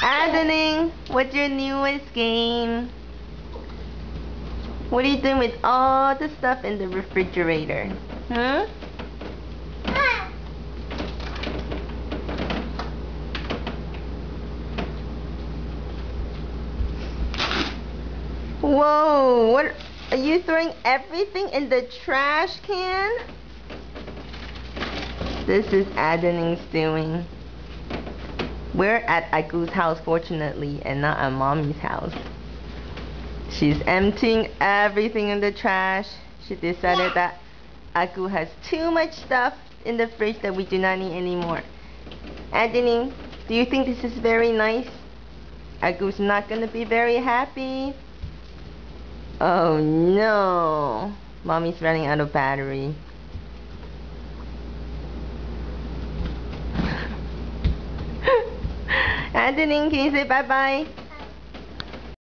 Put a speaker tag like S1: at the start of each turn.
S1: Addy, what's your newest game? What are you doing with all the stuff in the refrigerator? Huh? Whoa, what are you throwing everything in the trash can? This is Addy's doing. We're at Aiku's house, fortunately, and not at Mommy's house. She's emptying everything in the trash. She decided that Aiku has too much stuff in the fridge that we do not need anymore. Addy, do you think this is very nice? Aiku's not gonna be very happy. Oh no, Mommy's running out of battery. Addy, can you say bye-bye?